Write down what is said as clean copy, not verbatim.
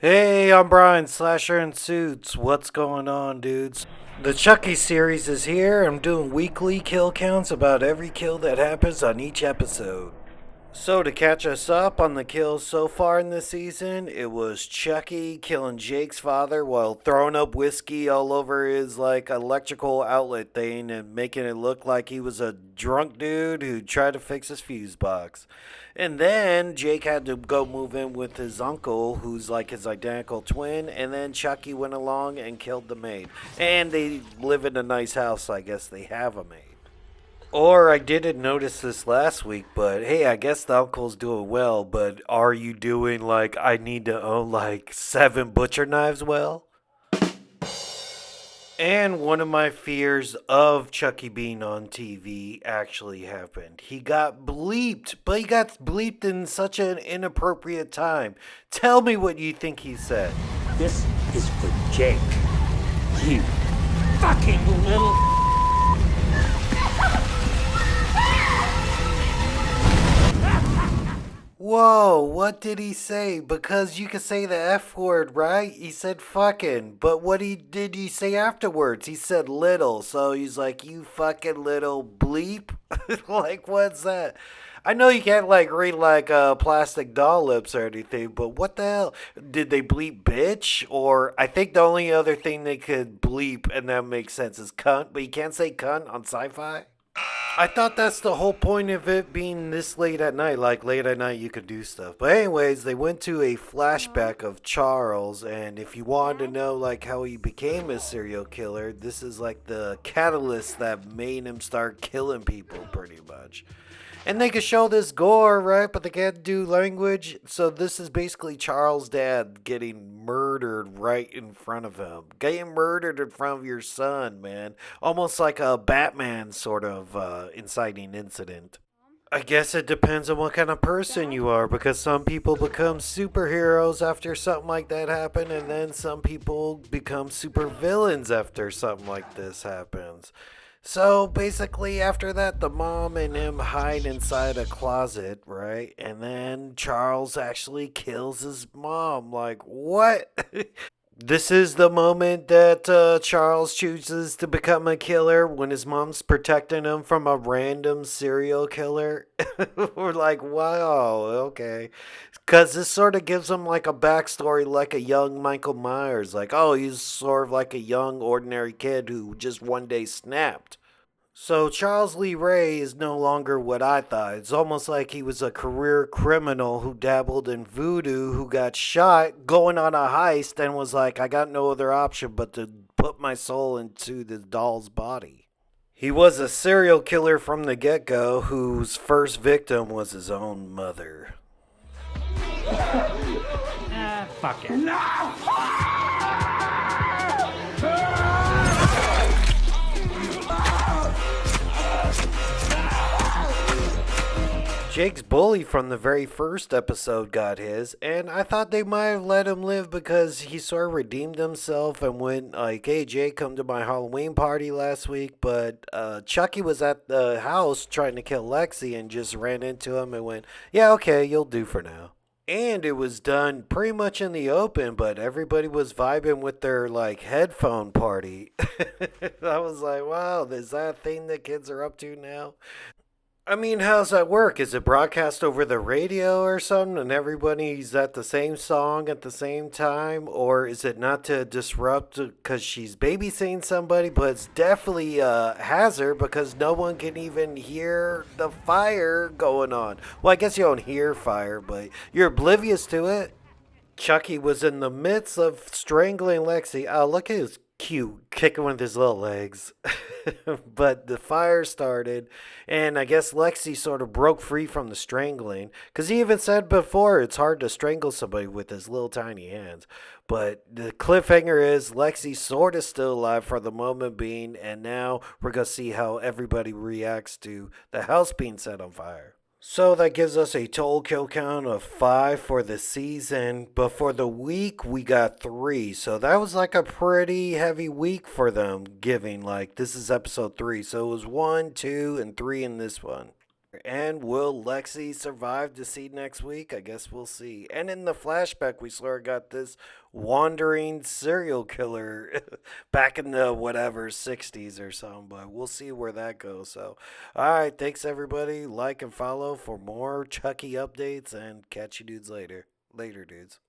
Hey, I'm Brian, Slasher in Suits. What's going on, dudes? The Chucky series is here. I'm doing weekly kill counts about every kill that happens on each episode. So, to catch us up on the kills so far in this season, it was Chucky killing Jake's father while throwing up whiskey all over his electrical outlet thing and making it look like he was a drunk dude who tried to fix his fuse box. And then Jake had to go move in with his uncle, who's like his identical twin, and then Chucky went along and killed the maid. And they live in a nice house, I guess they have a maid. Or I didn't notice this last week, but hey, I guess the uncle's doing well, but are you doing like I need to own like 7 butcher knives well? And one of my fears of Chucky being on TV actually happened. He got bleeped, but he got bleeped in such an inappropriate time. Tell me what you think he said. This is for Jake. You fucking little. Whoa, what did he say? Because you could say the F word, right? He said fucking, but did he say afterwards? He said little, so he's like, you fucking little bleep? Like, what's that? I know you can't like read like plastic doll lips or anything, but what the hell? Did they bleep bitch? Or I think the only other thing they could bleep, and that makes sense, is cunt, but you can't say cunt on Syfy? I thought that's the whole point of it being this late at night. Like, late at night, you could do stuff. But anyways, they went to a flashback of Charles, and if you wanted to know, like, how he became a serial killer, this is, like, the catalyst that made him start killing people, pretty much. And they could show this gore, right? But they can't do language. So this is basically Charles' dad getting murdered right in front of him. Getting murdered in front of your son, man. Almost like a Batman sort of inciting incident. I guess it depends on what kind of person you are, because some people become superheroes after something like that happen, and then some people become supervillains after something like this happens. So basically, after that, the mom and him hide inside a closet, right? And then Charles actually kills his mom. Like, what? This is the moment that Charles chooses to become a killer when his mom's protecting him from a random serial killer. We're like, wow, okay. Because this sort of gives him like a backstory like a young Michael Myers. Like, oh, he's sort of like a young, ordinary kid who just one day snapped. So Charles Lee Ray is no longer what I thought. It's almost like he was a career criminal who dabbled in voodoo, who got shot going on a heist and was like, I got no other option but to put my soul into the doll's body. He was a serial killer from the get-go whose first victim was his own mother. Fuck it. No! Jake's bully from the very first episode got his, and I thought they might have let him live because he sort of redeemed himself and went like, hey, Jake, come to my Halloween party last week, but Chucky was at the house trying to kill Lexi and just ran into him and went, yeah, okay, you'll do for now. And it was done pretty much in the open, but everybody was vibing with their like headphone party. I was like, wow, is that a thing that kids are up to now? I mean, how's that work? Is it broadcast over the radio or something and everybody's at the same song at the same time? Or is it not to disrupt because she's babysitting somebody? But it's definitely a hazard because no one can even hear the fire going on. Well, I guess you don't hear fire, but you're oblivious to it. Chucky was in the midst of strangling Lexi. Oh, look at his cute kicking with his little legs. But the fire started, and I guess Lexi sort of broke free from the strangling. Because he even said before it's hard to strangle somebody with his little tiny hands. But the cliffhanger is Lexi's sort of still alive for the moment being, and now we're going to see how everybody reacts to the house being set on fire. So that gives us a total kill count of 5 for the season, but for the week we got 3. So that was like a pretty heavy week for them giving, like this is episode 3. So it was 1, 2, and 3 in this one. And will Lexi survive to see next week? I guess we'll see. And in the flashback, we sort of got this wandering serial killer back in the whatever 60s or something, but we'll see where that goes. So, all right, thanks everybody. Like and follow for more Chucky updates, and catch you dudes later. Later, dudes.